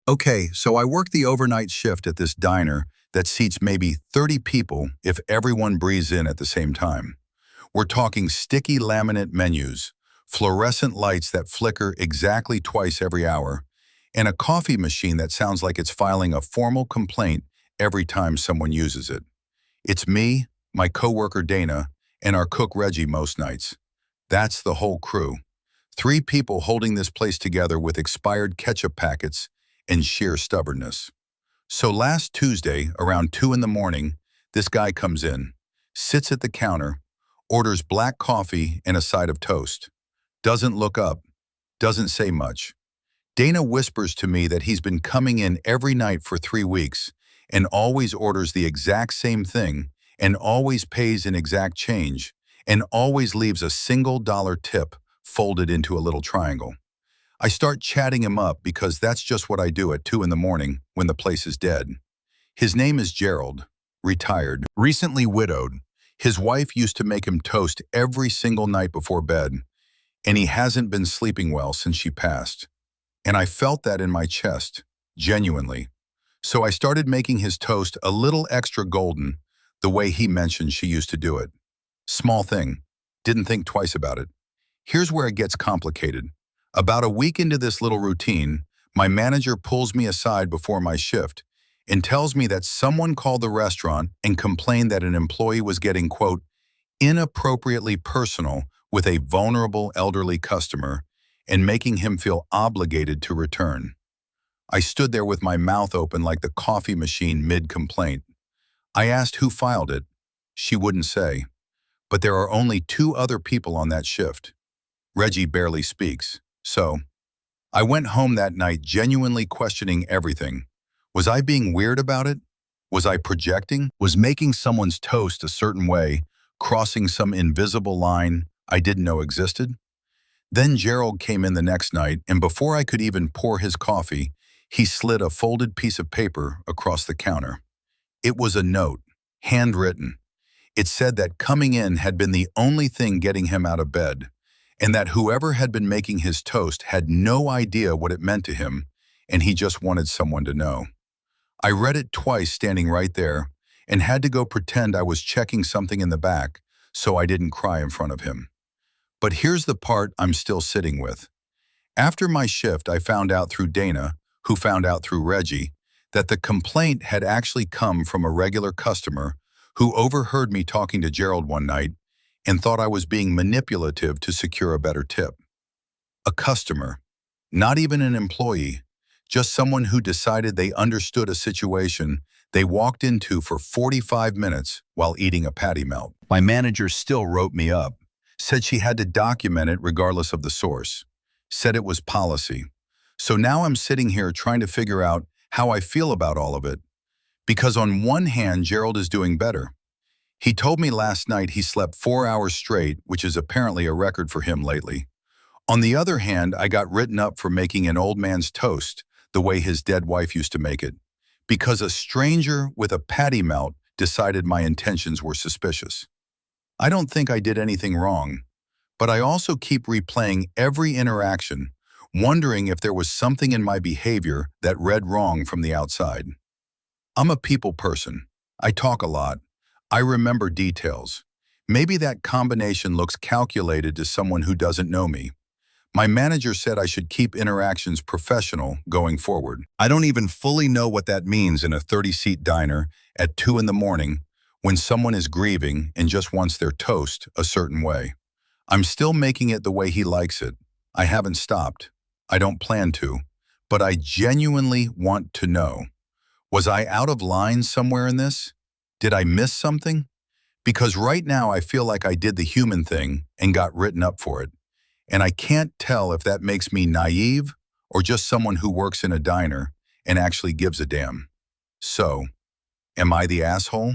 Okay, so I work the overnight shift at this diner that seats maybe 30 people if everyone breathes in at the same time. We're talking sticky laminate menus, fluorescent lights that flicker exactly twice every hour, and a coffee machine that sounds like it's filing a formal complaint every time someone uses it. It's me, my coworker Dana, and our cook Reggie most nights. That's the whole crew. Three people holding this place together with expired ketchup packets and sheer stubbornness. So last Tuesday, around 2 in the morning, this guy comes in, sits at the counter, orders black coffee and a side of toast. Doesn't look up, doesn't say much. Dana whispers to me that he's been coming in every night for 3 weeks and always orders the exact same thing and always pays in exact change and always leaves a $1 tip folded into a little triangle. I start chatting him up because that's just what I do at 2 in the morning when the place is dead. His name is Gerald, retired, recently widowed. His wife used to make him toast every single night before bed, and he hasn't been sleeping well since she passed. And I felt that in my chest, genuinely. So I started making his toast a little extra golden, the way he mentioned she used to do it. Small thing, didn't think twice about it. Here's where it gets complicated. About a week into this little routine, my manager pulls me aside before my shift and tells me that someone called the restaurant and complained that an employee was getting, quote, inappropriately personal with a vulnerable elderly customer and making him feel obligated to return. I stood there with my mouth open like the coffee machine mid-complaint. I asked who filed it. She wouldn't say. But there are only 2 other people on that shift. Reggie barely speaks. So, I went home that night genuinely questioning everything. Was I being weird about it? Was I projecting? Was making someone's toast a certain way, crossing some invisible line I didn't know existed? Then Gerald came in the next night, and before I could even pour his coffee, he slid a folded piece of paper across the counter. It was a note, handwritten. It said that coming in had been the only thing getting him out of bed, and that whoever had been making his toast had no idea what it meant to him, and he just wanted someone to know. I read it twice standing right there, and had to go pretend I was checking something in the back so I didn't cry in front of him. But here's the part I'm still sitting with. After my shift, I found out through Dana, who found out through Reggie, that the complaint had actually come from a regular customer who overheard me talking to Gerald one night and thought I was being manipulative to secure a better tip. A customer, not even an employee, just someone who decided they understood a situation they walked into for 45 minutes while eating a patty melt. My manager still wrote me up, said she had to document it regardless of the source, said it was policy. So now I'm sitting here trying to figure out how I feel about all of it. Because on one hand, Gerald is doing better. He told me last night he slept 4 hours straight, which is apparently a record for him lately. On the other hand, I got written up for making an old man's toast the way his dead wife used to make it, because a stranger with a patty melt decided my intentions were suspicious. I don't think I did anything wrong, but I also keep replaying every interaction, wondering if there was something in my behavior that read wrong from the outside. I'm a people person. I talk a lot. I remember details. Maybe that combination looks calculated to someone who doesn't know me. My manager said I should keep interactions professional going forward. I don't even fully know what that means in a 30-seat diner at 2 in the morning when someone is grieving and just wants their toast a certain way. I'm still making it the way he likes it. I haven't stopped. I don't plan to. But I genuinely want to know. Was I out of line somewhere in this? Did I miss something? Because right now I feel like I did the human thing and got written up for it. And I can't tell if that makes me naive or just someone who works in a diner and actually gives a damn. So, am I the asshole?